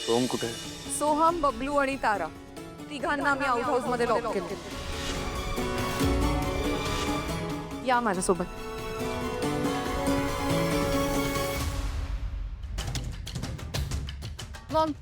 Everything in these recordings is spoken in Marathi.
सोहम कुठे आहे? सोहम, बबलू आणि तारा तिघांना आम्ही आउट हाऊस मध्ये लॉक केले. या माझ्यासोबत. मग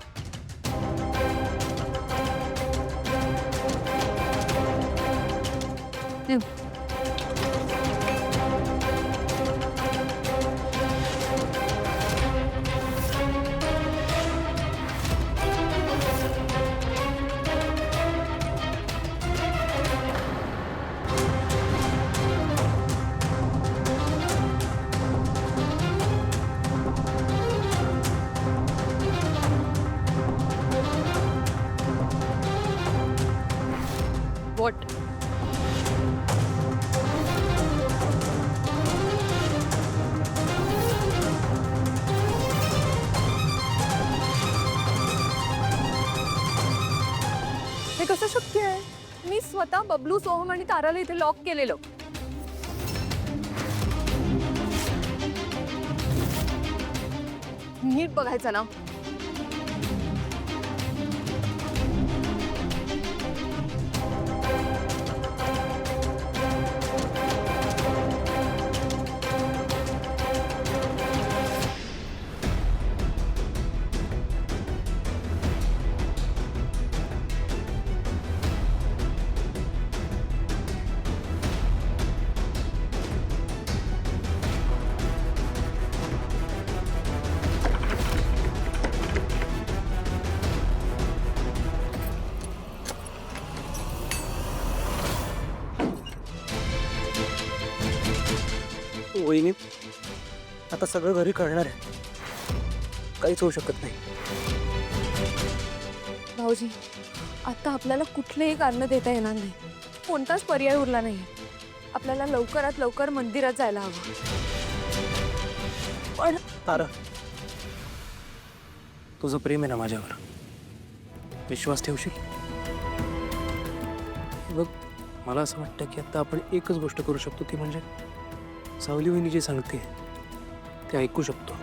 व्हॉट? हे कसं शक्य आहे? मी स्वतः बबलू, सोहम आणि ताराला इथे लॉक केलेलं. नीट बघायचं ना. वहिनी, आता सगळं घरी कळणार आहे. काहीच होऊ शकत नाही. भाऊजी, आता आपल्याला कुठलेही कारण देता येणार नाही. कोणताच पर्याय उरला नाही. आपल्याला लवकरात लवकर मंदिरात जायला हवं. पण तारा, तुझं प्रेम आहे ना माझ्यावर? विश्वास ठेवशील? बघ, मला असं वाटतं की आता आपण एकच गोष्ट करू शकतो, ती म्हणजे सावली वहिनी जे सांगते ते ऐकू शकतो.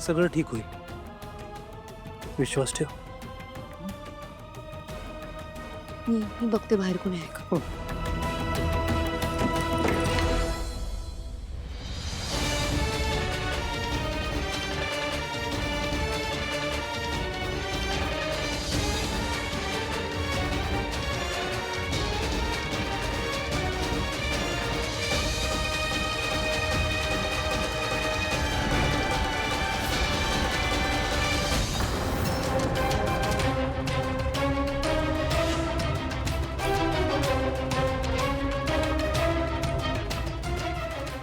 सगळं ठीक होईल. विश्वास ठेव. मी बघते बाहेर कोणी आहे का.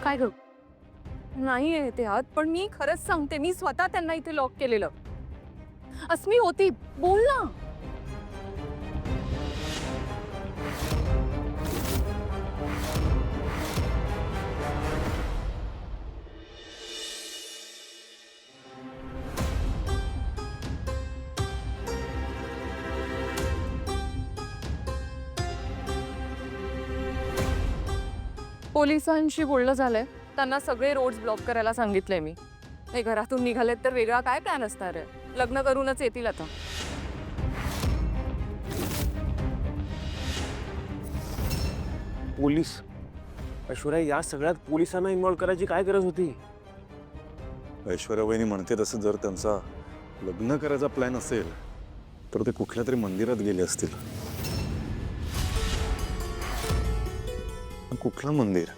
काय ग? नाही आहे ते आत, पण मी खरंच सांगते, मी स्वतः त्यांना इथे लॉक केलेलं. अस्मी होती, बोल ना. पोलिसांशी बोलणं झालंय. त्यांना सगळे रोड्स ब्लॉक करायला सांगितलंय मी. हे घरातून निघालेत तर वेगळा काय प्लॅन असणार आहे? लग्न करूनच येतील आता. पोलीस? ऐश्वर्या, या सगळ्यात पोलिसांना इन्व्हॉल्व करायची काय गरज होती? ऐश्वर्या वहिनी म्हणते तसं जर त्यांचा लग्न करायचा प्लॅन असेल तर ते कुठल्या तरी मंदिरात गेले असतील. कुठलं मंदिर?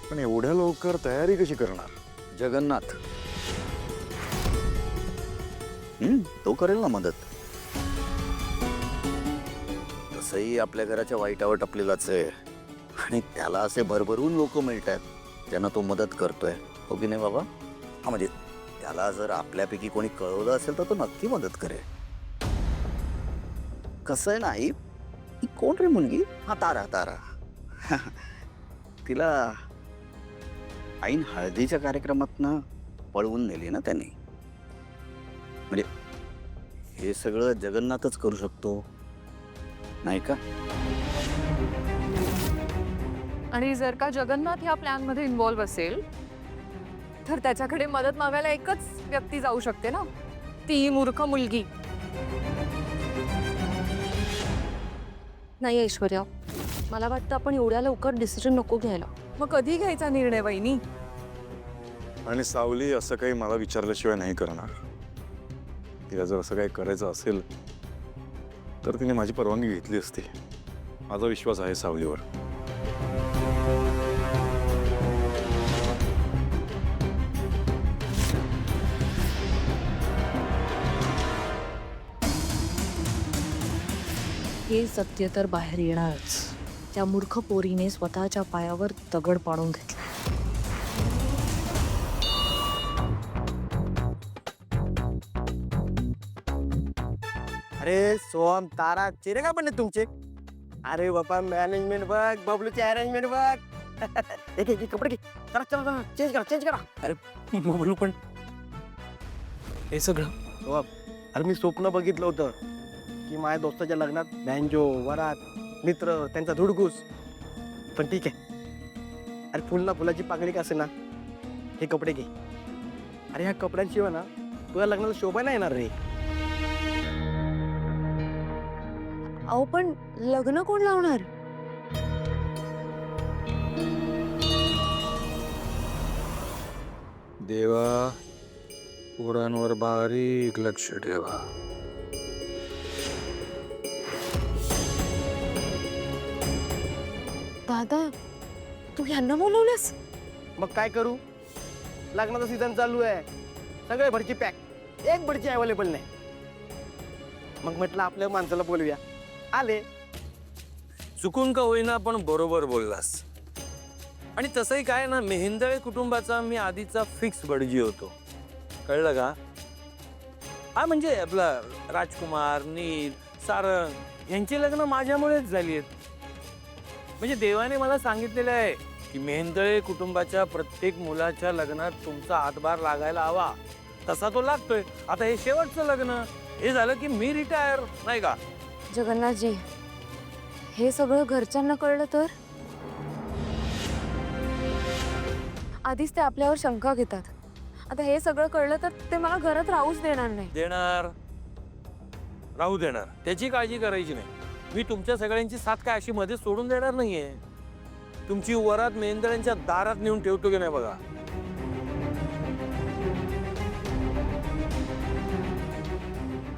पण एवढ्या लवकर तयारी कशी करणार? जगन्नाथ तो करेल ना मदत. तसंही आपल्या घराच्या वाईटावर टपलेलाच आहे आणि त्याला असे भरभरून लोक मिळतात त्यांना तो मदत करतोय. हो की नाही बाबा? हा, म्हणजे त्याला जर आपल्यापैकी कोणी कळवलं असेल तर तो नक्की मदत करेल. कसं आहे ना आई, ही कोण रे मुलगी? हा, तारा. तारा तिला आईन हळदीच्या कार्यक्रमातनं पळवून नेली ना त्यांनी. म्हणजे हे सगळं जगन्नाथच करू शकतो नाही का? आणि जर का जगन्नाथ ह्या प्लॅन मध्ये इन्व्हॉल्व असेल तर त्याच्याकडे मदत मागायला एकच व्यक्ती जाऊ शकते ना, ती मूर्ख मुलगी. नाही ऐश्वर्या, मला वाटतं आपण एवढ्या लवकर डिसिजन नको घ्यायला. मग कधी घ्यायचा निर्णय वहिनी? आणि सावली असं काही मला विचारल्याशिवाय नाही करणार. तिला जर असं काही करायचं असेल तर तिने माझी परवानगी घेतली असती. माझा विश्वास आहे सावलीवर. हे सत्य तर बाहेर येणारच. त्या मूर्ख पोरीने स्वतःच्या पायावर दगड पाडून घेतला. अरे सोहम तारा चेहरे का बनले तुमचे? अरे बाबा मॅनेजमेंट बघ, बबलूची अरेंजमेंट बघ. एक कपडे घे, चला चला चेंज करा. अरे बबलू, पण हे सगळं सोहम, अरे मी स्वप्न बघितलं होतं की माझ्या दोस्ताच्या लग्नात बँजो वरात मित्र त्यांचा धुडगूस. पण ठीक आहे, अरे फुल ना फुलाची पाकळी का असे ना, हे कपडे घे. अरे ह्या कपड्यांशिवाय ना तुझ्या लग्नाला शोभा नाही येणार रे. अहो पण लग्न कोण लावणार? देवा, पोरांवर बारीक लक्ष ठेवा. दादा, तू यांना बोलवलंस? मग काय करू, लग्नाचा सीझन चालू आहे, सगळे भरची पॅक, एक भरची अवेलेबल नाही. मग म्हटलं आपल्या माणसाला बोलूया, आले. चुकून का होईना पण बरोबर बोललास. आणि तसंही काय ना, मेहेंदळे कुटुंबाचा मी आधीचा फिक्स भटजी होतो, कळलं का? हा म्हणजे आपला राजकुमार, नील, सारंग यांची लग्न माझ्यामुळेच झाली आहेत. म्हणजे देवाने मला सांगितलेलं आहे की मेहेंदळे कुटुंबाच्या प्रत्येक मुलाच्या लग्नात तुमचा हातभार लागायला हवा. तसा तो लागतोय. आता हे शेवटचं लग्न हे झालं की मी रिटायर, नाही का? जगन्नाथजी, हे सगळं घरच्यांना कळलं तर? आधीच ते आपल्यावर शंका घेतात. आता हे सगळं कळलं तर ते मला घरात राहूच देणार नाही. देणार, राहू देणार, त्याची काळजी करायची नाही. मी तुमच्या सगळ्यांची साथ काय अशी मध्ये सोडून देणार नाहीये. तुमची वरात मेहेंदळ्यांच्या दारात नेऊन ठेवतो की नाही बघा.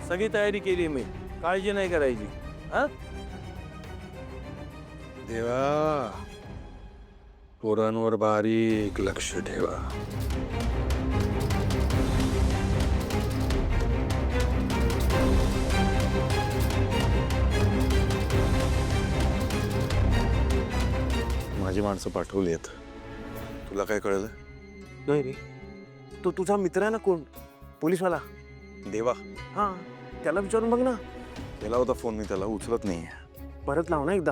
सगळी तयारी केली मी, काळजी नाही करायची. हा, देवा, पोरांवर बारीक लक्ष ठेवा. माझी माणसं पाठवली आहेत. तुला काय कळलं? नाही रे, तो तुझा मित्र आहे ना, कोण पोलीसवाला? देवा. हा, त्याला विचारून बघ ना. केला होता फोन मी, त्याला उचलत नाही. परत लाव ना एकदा.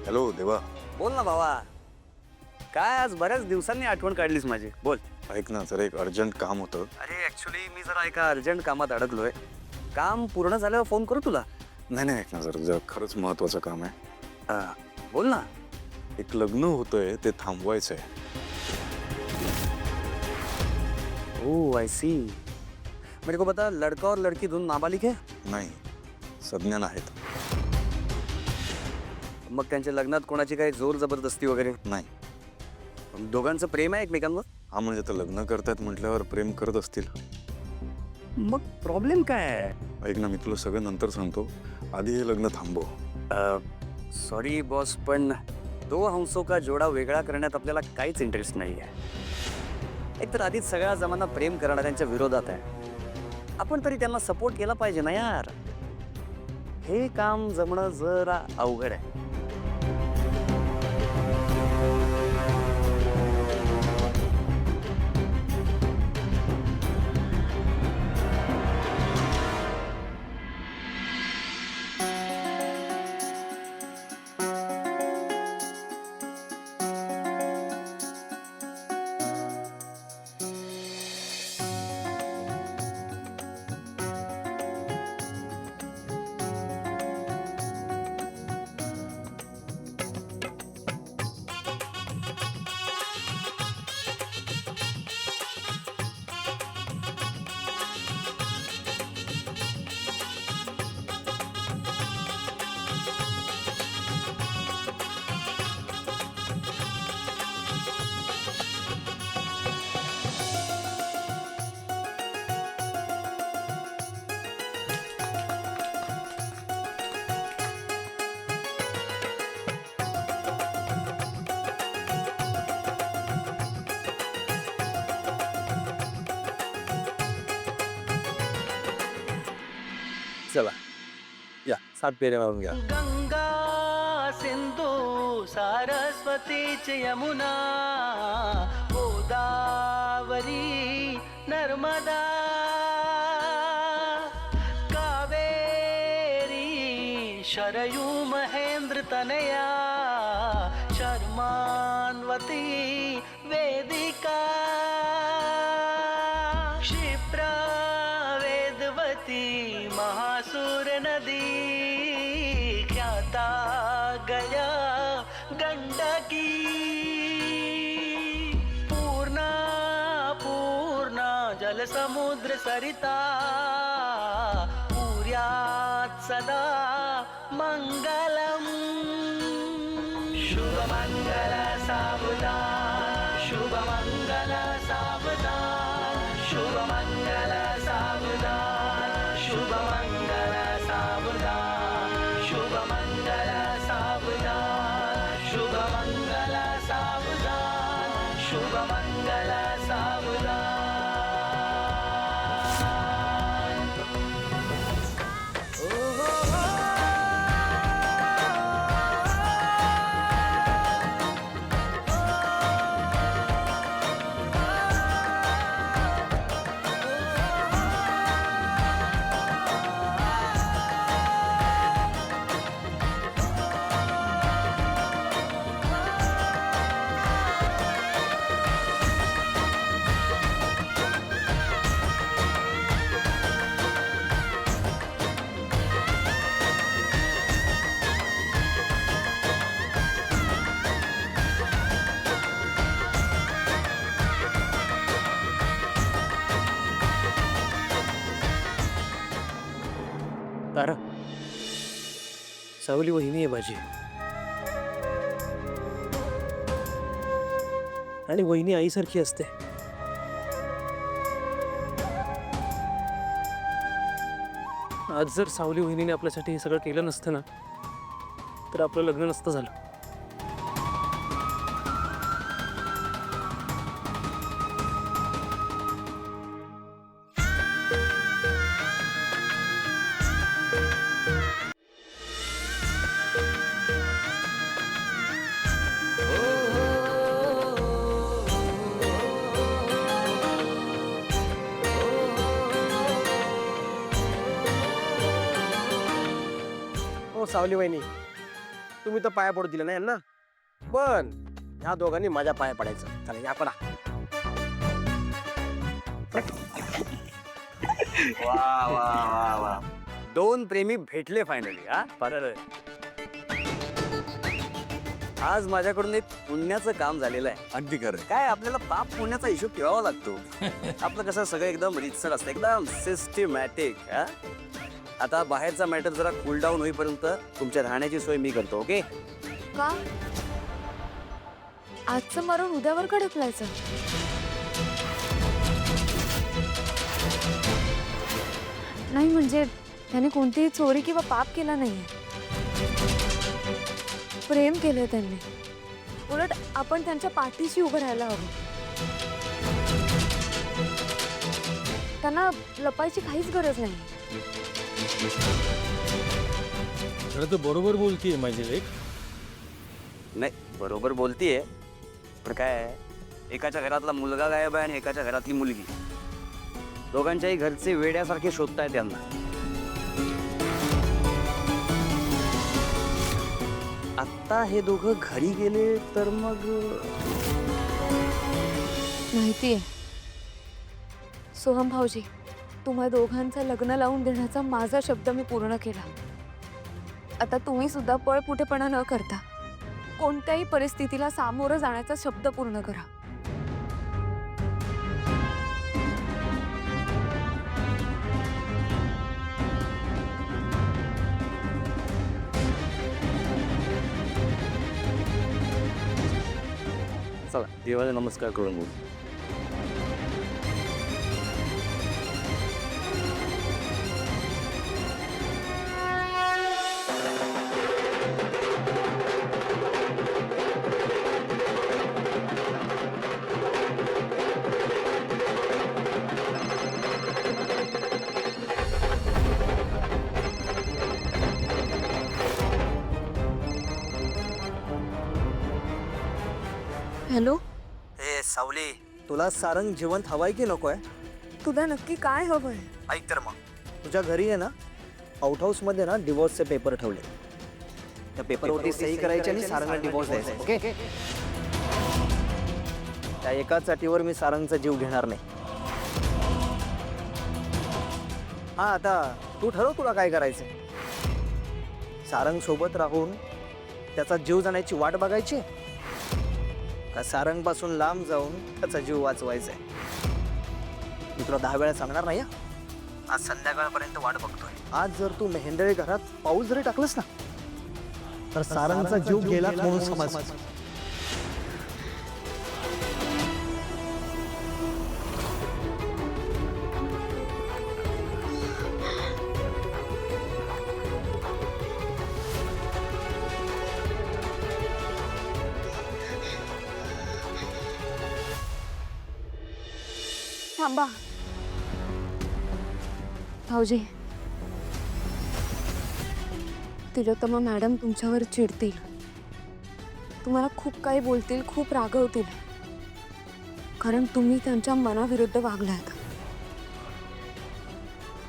हॅलो देवा. बोल ना भावा, काय आज बऱ्याच दिवसांनी आठवण काढलीस माझी. बोल. ऐक ना, जरा एक अर्जंट काम होतं. अरे ऍक्च्युली मी जरा एका अर्जंट कामात अडकलोय. काम पूर्ण झाल्यावर फोन करू तुला. नाही, ऐक ना, जरा खरंच महत्वाचं काम आहे. बोल ना. एक लग्न होतंय, ते थांबवायचंय. ओह आई सी. मेरे को बता, लड़का और लड़की दोनों नाबालिग है? नाही, सज्ञान आहेत. मग त्यांच्या लग्नात कोणाची काही जोर जबरदस्ती वगैरे नाही. दोघांचं प्रेम आहे एकमेकांवर? हा, म्हणजे तर लग्न करतायत म्हटल्यावर प्रेम करत असतील. मग प्रॉब्लेम काय आहे? ऐक ना, मी तुला सगळं नंतर सांगतो. आधी हे लग्न थांबव. सॉरी बॉस, पण दो हंसों का जोडा वेगळा करण्यात आपल्याला काहीच इंटरेस्ट नाही आहे. एकतर आधीच सगळा जमाना प्रेम करणाऱ्यांच्या विरोधात आहे. आपण तरी त्यांना सपोर्ट केला पाहिजे ना यार. हे काम जमणं जरा अवघड आहे. चला या 7 फेऱ्या मारून घ्या. गंगा सिंधू सरस्वतीच यमुना गोदावरी नर्मदा कावेरी शरयू महेंद्र तनया शर्मान्वती वेदिका क्षिप्रा वेदवती महासुर नदी ख्याता गया गंडकी पूर्णा पूर्णा जल समुद्र सरिता पूर्यात् सदा मंगलम शुभ मंगल सावधान शुभ मंगल सावधान शुभ मंगल सावधान शुभ मंगल सावधान शुभ मंगल सावधान शुभ मंगल सावधान शुभ मंगल सावधान. तारा, सावली वहिनी आहे माझी आणि वहिनी आईसारखी असते. आज जर सावली वहिनीने आपल्यासाठी हे सगळं केलं नसतं ना तर आपलं लग्न नसतं झालं. हो सावली वहिनी, तुम्ही तर पाया पडू दिला ना यांना, पण ह्या दोघांनी माझ्या पाया पडायचं. चला या पडा. वा वा वा वा, दोन प्रेमी भेटले फायनली. हा बरं, आज माझ्याकडून एक पुण्याचं काम झालेलं आहे. अगदी खरं. काय आपल्याला पाप पुण्याचा हिशोब ठेवावा लागतो. आपलं कसं सगळं एकदम रितसर असतं, एकदम सिस्टमॅटिक. आता बाहेरचा मॅटर जरा कूल डाऊन होईपर्यंत तुमच्या राहण्याची सोय मी करतो. ओके? का आजचं मारून उद्यावर का ढकलायचं? नाही म्हणजे त्याने कोणतीही चोरी किंवा पाप केला नाहीये. प्रेम केलंय त्यांनी. उलट आपण त्यांच्या पाठीशी उभं राहायला हवं. त्यांना लपायची काहीच गरज नाही. खरं तर बरोबर बोलतीये माझी लेक. नाही, बरोबर बोलतीये, पण काय आहे, एकाच्या घरातला मुलगा गायब आहे आणि एकाच्या घरातली मुलगी. दोघांच्याही घरचे वेड्यासारखे शोधताय त्यांना. आत्ता हे दोघं घरी गेले तर मग माहितीये सोहम भाऊजी, तुम्हा दोघांचं लग्न लावून देण्याचा माझा शब्द मी पूर्ण केला. आता तुम्ही सुद्धा पळपुटेपणा न करता कोणत्याही परिस्थितीला सामोरं जाण्याचा शब्द पूर्ण करा. चला देवाला नमस्कार करून बोलू. हॅलो. ए सावली, तुला सारंग जिवंत हवाय की नकोय? तुला नक्की काय हवंय? ऐक तर मग, तुझ्या घरी आहे ना आउट हाऊस मध्ये ना डिवोर्सचे पेपर ठेवले. त्या पेपरवरती सही करायची आणि सारंगला डिवोर्स द्यायचा. ओके, त्या एकाच अटीवर मी सारंगचा जीव घेणार नाही. हा, आता तू ठरव तुला काय करायचं. सारंग सोबत राहून त्याचा जीव जाण्याची वाट बघायची का सारंग पासून लांब जाऊन त्याचा जीव वाचवायचा आहे? मी तुला 10 वेळा सांगणार नाही. आज संध्याकाळपर्यंत वाट बघतोय. आज जर तू मेहेंदळे घरात पाऊस जरी टाकलंस ना तर सारंगचा जीव गेला म्हणून समज. थांबा भाऊजी. तिलोत्तमा मॅडम तुमच्यावर चिडतील, तुम्हाला खूप काही बोलतील, खूप रागवतील, कारण तुम्ही त्यांच्या मनाविरुद्ध वागलात.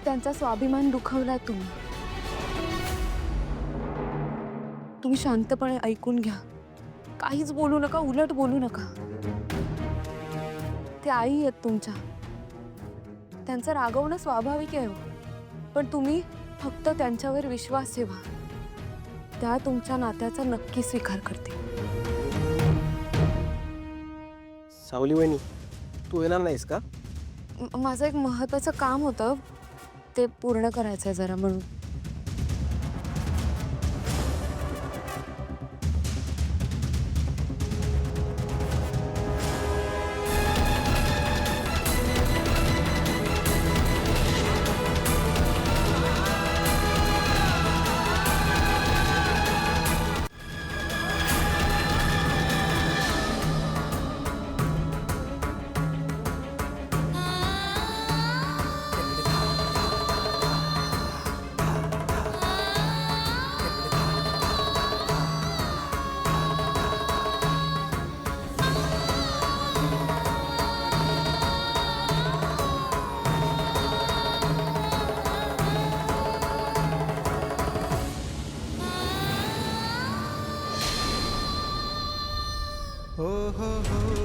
त्यांचा स्वाभिमान दुखावलाय तुम्ही. तुम्ही शांतपणे ऐकून घ्या, काहीच बोलू नका, उलट बोलू नका. ते आई आहेत तुमच्या, त्यांचं रागवणं स्वाभाविक आहे, पण तुम्ही फक्त त्यांच्यावर विश्वास ठेवा. त्या तुमच्या नात्याचा नक्की स्वीकार करते. सावली वहिनी, तू येणार नाहीस का? माझं एक महत्त्वाचं काम होतं, ते पूर्ण करायचं आहे जरा, म्हणून. हो हो हो